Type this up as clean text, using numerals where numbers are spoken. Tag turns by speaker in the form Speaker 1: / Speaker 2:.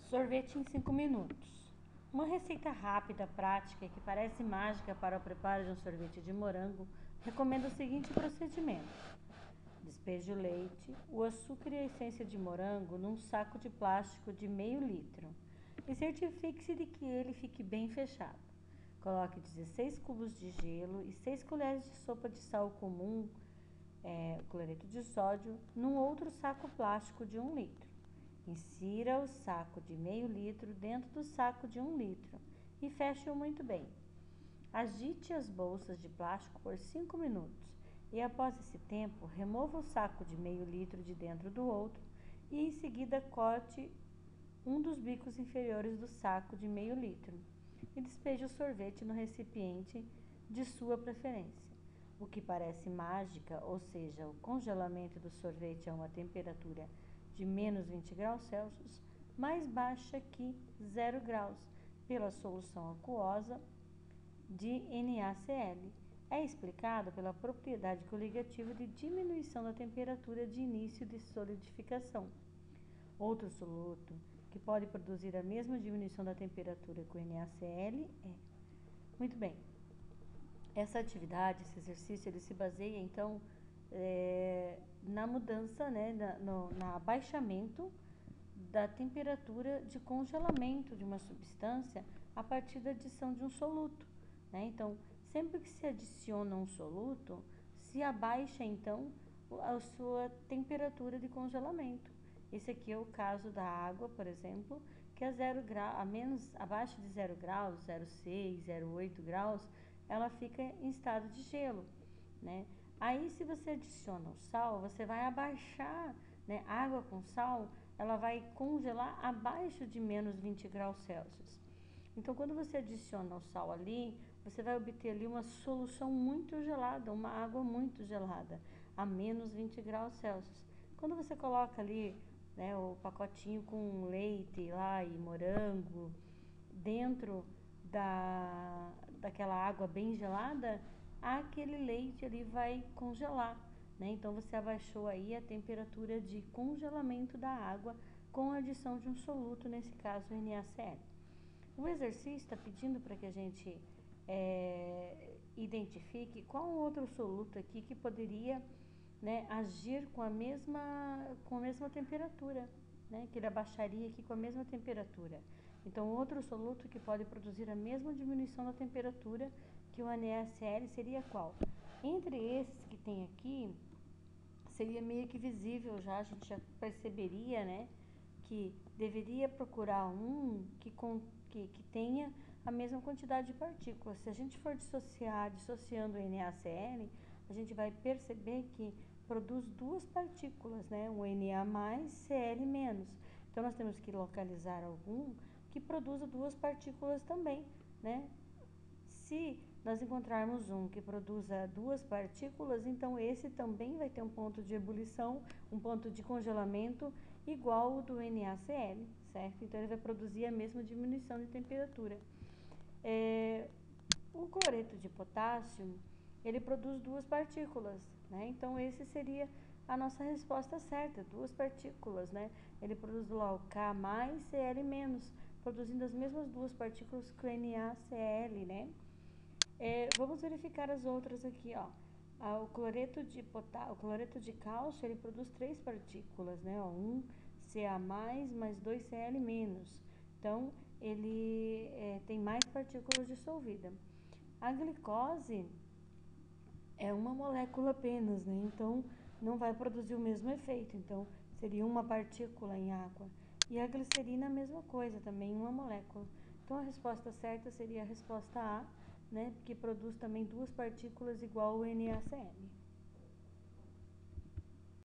Speaker 1: Sorvete em 5 minutos. Uma receita rápida, prática e que parece mágica para o preparo de um sorvete de morango recomenda o seguinte procedimento: despeje o leite, o açúcar e a essência de morango num saco de plástico de meio litro e certifique-se de que ele fique bem fechado. Coloque 16 cubos de gelo e 6 colheres de sopa de sal comum, cloreto de sódio, num outro saco plástico de 1 litro. Insira o saco de meio litro dentro do saco de 1 litro e feche-o muito bem. Agite as bolsas de plástico por 5 minutos e, após esse tempo, remova o saco de meio litro de dentro do outro e, em seguida, corte um dos bicos inferiores do saco de meio litro e despeje o sorvete no recipiente de sua preferência. O que parece mágica, ou seja, o congelamento do sorvete a uma temperatura de menos 20 graus Celsius, mais baixa que 0 graus, pela solução aquosa de NaCl. É explicado pela propriedade coligativa de diminuição da temperatura de início de solidificação. Outro soluto que pode produzir a mesma diminuição da temperatura que o NaCl é. Muito bem. Essa atividade, esse exercício, ele se baseia, então, na mudança, no abaixamento da temperatura de congelamento de uma substância a partir da adição de um soluto, né? Então, sempre que se adiciona um soluto, se abaixa, então, a sua temperatura de congelamento. Esse aqui é o caso da água, por exemplo, que a 0 grau, abaixo de 0 graus, 0,6, 0,8 graus, ela fica em estado de gelo, né? Aí, se você adiciona o sal, você vai abaixar, né? Água com sal, ela vai congelar abaixo de menos 20 graus Celsius. Então, quando você adiciona o sal ali, você vai obter ali uma solução muito gelada, uma água muito gelada, a menos 20 graus Celsius. Quando você coloca ali, né, o pacotinho com leite lá e morango dentro daquela água bem gelada, aquele leite ali vai congelar, né? Então você abaixou aí a temperatura de congelamento da água com a adição de um soluto, nesse caso o NaCl. O exercício está pedindo para que a gente identifique qual outro soluto aqui que poderia, né, agir com a mesma temperatura, né, que ele abaixaria aqui com a mesma temperatura. Então, outro soluto que pode produzir a mesma diminuição da temperatura que o NaCl seria qual? Entre esses que tem aqui, seria meio que visível já, a gente já perceberia, né, que deveria procurar um que tenha a mesma quantidade de partículas. Se a gente for dissociando o NaCl, a gente vai perceber que produz duas partículas, né, o Na mais, Cl menos. Então, nós temos que localizar algum que produza duas partículas também, né? Se nós encontrarmos um que produza duas partículas, então esse também vai ter um ponto de ebulição, um ponto de congelamento igual ao do NaCl, certo? Então ele vai produzir a mesma diminuição de temperatura. O cloreto de potássio, ele produz duas partículas, né? Então esse seria a nossa resposta certa, duas partículas, né? Ele produz lá o K mais, Cl menos, produzindo as mesmas duas partículas que o NaCl, né? Vamos verificar as outras aqui, ó. O cloreto de cálcio, ele produz três partículas, né? Ó, um Ca+, mais 2 Cl-. Então, ele tem mais partículas dissolvidas. A glicose é uma molécula apenas, né? Então, não vai produzir o mesmo efeito. Então, seria uma partícula em água. E a glicerina, a mesma coisa, também uma molécula. Então, a resposta certa seria a resposta A, né? Que produz também duas partículas igual ao NaCl.